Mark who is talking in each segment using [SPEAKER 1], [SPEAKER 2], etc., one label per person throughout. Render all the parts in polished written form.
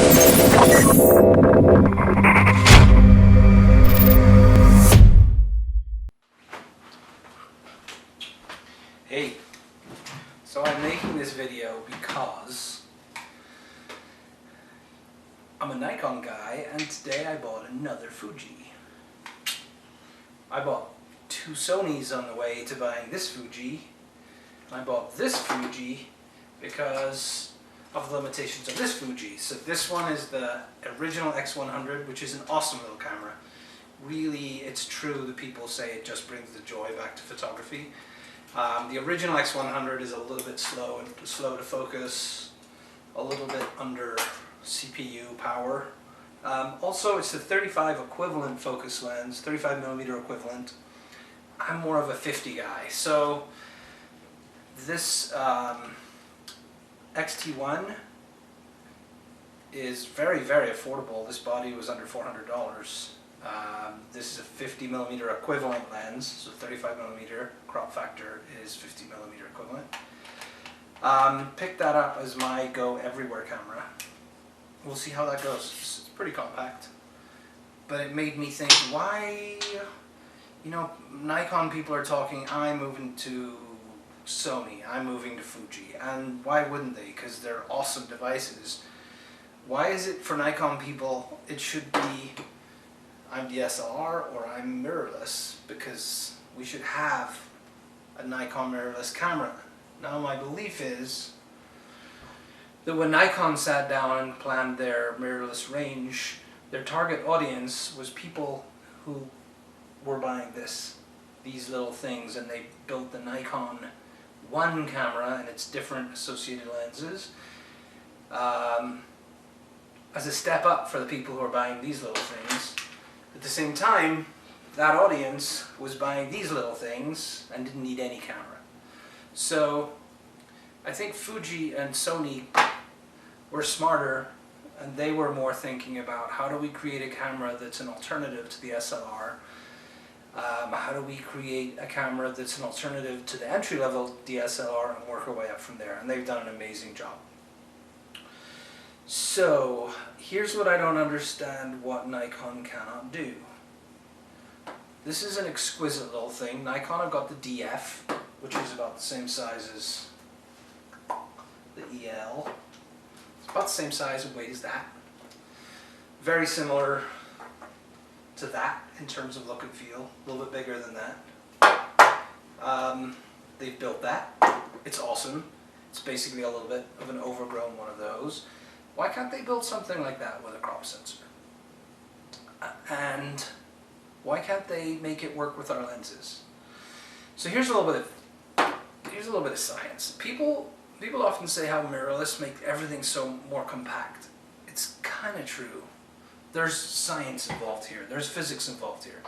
[SPEAKER 1] Hey, so I'm making this video because I'm a Nikon guy and today I bought another Fuji. I bought two Sonys on the way to buying this Fuji. I bought this Fuji because of the limitations of this Fuji. So this one is the original X100, which is an awesome little camera. Really, it's true that people say it just brings the joy back to photography. The original X100 is a little bit slow to focus, a little bit under CPU power. Also, it's the 35 equivalent focus lens, 35mm equivalent. I'm more of a 50 guy, so this XT1 is very, very affordable. This body was under $400. This is a 50mm equivalent lens, so 35mm crop factor is 50mm equivalent. Picked that up as my go everywhere camera. We'll see how that goes. It's pretty compact, but it made me think, why, you know, Nikon people are talking, I'm moving to Sony, I'm moving to Fuji, and why wouldn't they? Because they're awesome devices. Why is it for Nikon people it should be I'm DSLR or I'm mirrorless? Because we should have a Nikon mirrorless camera. Now my belief is that when Nikon sat down and planned their mirrorless range, their target audience was people who were buying these little things, and they built the Nikon One camera and its different associated lenses as a step up for the people who are buying these little things. At the same time, that audience was buying these little things and didn't need any camera. So I think Fuji and Sony were smarter, and they were more thinking about how do we create a camera that's an alternative to the SLR. How do we create a camera that's an alternative to the entry-level DSLR and work our way up from there? And they've done an amazing job. So here's what I don't understand what Nikon cannot do. This is an exquisite little thing. Nikon have got the Df, which is about the same size as the EL. It's about the same size and weight as that. Very similar to that in terms of look and feel, a little bit bigger than that. They've built that. It's awesome. It's basically a little bit of an overgrown one of those. Why can't they build something like that with a crop sensor? And why can't they make it work with our lenses? So here's a little bit of science. People often say how mirrorless make everything so more compact. It's kind of true. There's science involved here. There's physics involved here.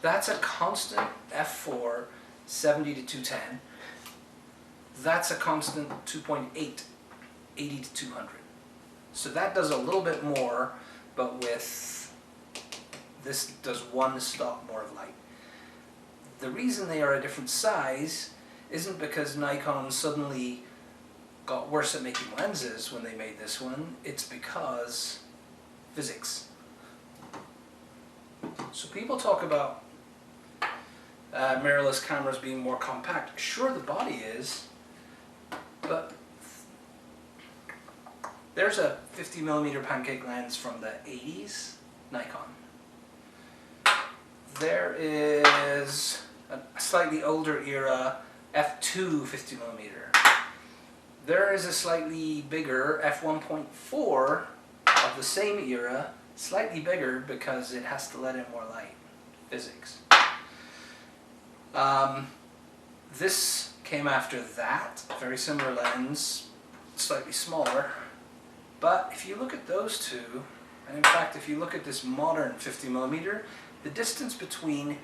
[SPEAKER 1] That's a constant f4 70 to 210. That's a constant 2.8 80 to 200. So that does a little bit more, but with this does one stop more of light. The reason they are a different size isn't because Nikon suddenly got worse at making lenses when they made this one. It's because physics. So people talk about mirrorless cameras being more compact. Sure, the body is, but there's a 50mm pancake lens from the 80s, Nikon. There is a slightly older era f2 50mm. There is a slightly bigger f1.4 of the same era, slightly bigger because it has to let in more light. Physics. This came after that, very similar lens, slightly smaller. But if you look at those two, and in fact if you look at this modern 50mm, the distance between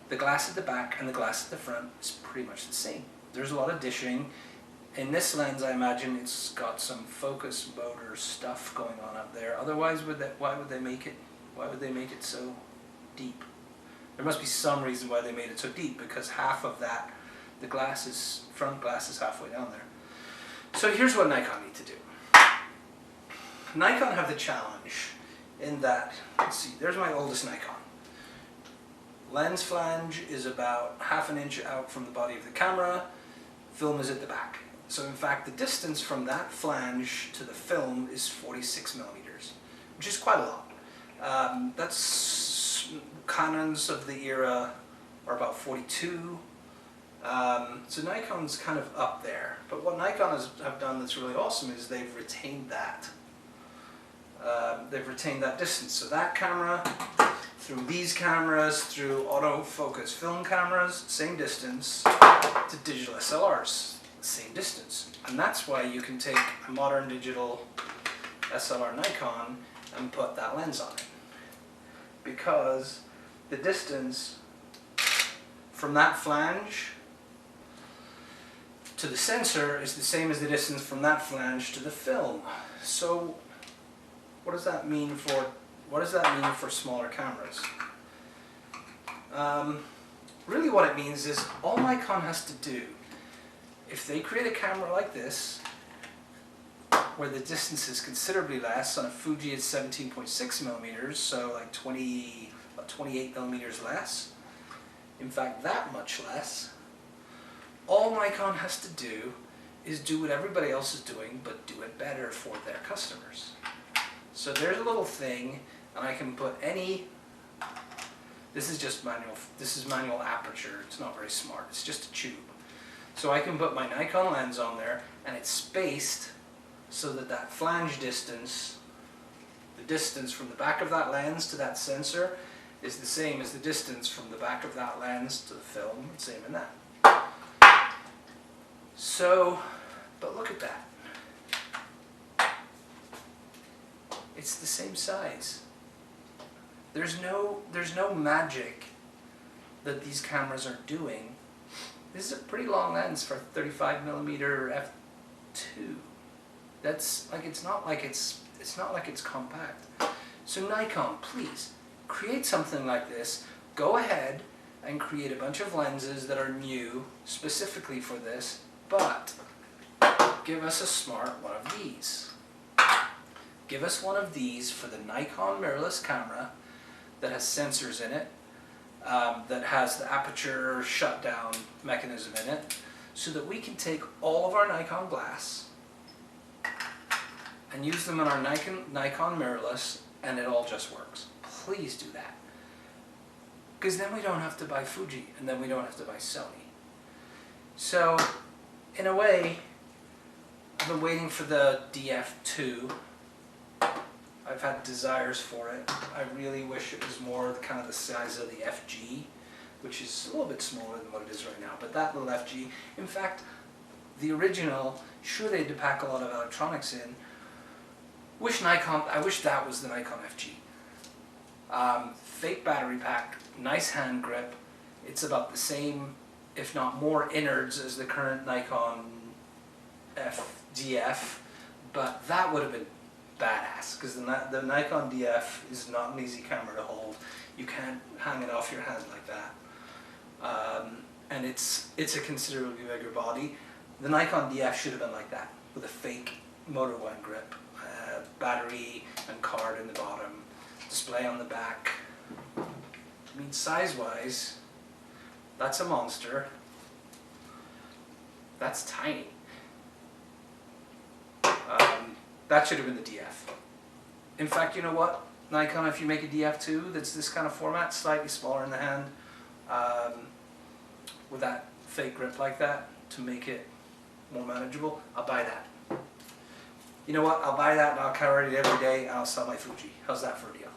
[SPEAKER 1] the glass at the back and the glass at the front is pretty much the same. There's a lot of dishing. In this lens, I imagine it's got some focus motor stuff going on up there. Otherwise, why would they make it? Why would they make it so deep? There must be some reason why they made it so deep, because half of that, the front glass is halfway down there. So here's what Nikon need to do. Nikon have the challenge in that, let's see, there's my oldest Nikon. Lens flange is about 1/2 inch out from the body of the camera, film is at the back. So in fact the distance from that flange to the film is 46 millimeters, which is quite a lot. That's Canons of the era are about 42. So Nikon's kind of up there. But what Nikon have done that's really awesome is they've retained that. They've retained that distance. So that camera, through these cameras, through autofocus film cameras, same distance, to digital SLRs, same distance. And that's why you can take a modern digital SLR Nikon and put that lens on it. Because the distance from that flange to the sensor is the same as the distance from that flange to the film. So what does that mean for smaller cameras? Really what it means is all Nikon has to do, if they create a camera like this, where the distance is considerably less, on a Fuji it's 17.6 millimeters, so like 28 millimeters less, in fact that much less, all Nikon has to do is do what everybody else is doing, but do it better for their customers. So there's a little thing, and I can put any, this is just manual aperture, it's not very smart, it's just a tube. So I can put my Nikon lens on there, and it's spaced so that that flange distance, the distance from the back of that lens to that sensor, is the same as the distance from the back of that lens to the film, same in that. So, but look at that. It's the same size. There's no magic that these cameras are doing. This is a pretty long lens for 35mm f2. That's like, it's not like it's compact. So Nikon, please create something like this. Go ahead and create a bunch of lenses that are new specifically for this, but give us a smart one of these. Give us one of these for the Nikon mirrorless camera that has sensors in it, that has the aperture shutdown mechanism in it, so that we can take all of our Nikon glass and use them in our Nikon mirrorless, and it all just works. Please do that. Because then we don't have to buy Fuji, and then we don't have to buy Sony. So, in a way, I've been waiting for the df2. I've had desires for it. I really wish it was more kind of the size of the FG, which is a little bit smaller than what it is right now. But that little FG, in fact, the original, sure they had to pack a lot of electronics in. I wish that was the Nikon FG. Fake battery pack, nice hand grip. It's about the same, if not more, innards as the current Nikon Df, but that would have been badass, because the Nikon Df is not an easy camera to hold. You can't hang it off your hand like that. And it's a considerably bigger body. The Nikon Df should have been like that, with a fake motor one grip, battery and card in the bottom, display on the back. I mean, size-wise, that's a monster. That's tiny. That should have been the Df. In fact, you know what? Nikon, if you make a Df2 that's this kind of format, slightly smaller in the hand, with that fake grip like that, to make it more manageable, I'll buy that. You know what? I'll buy that and I'll carry it every day and I'll sell my Fuji. How's that for a deal?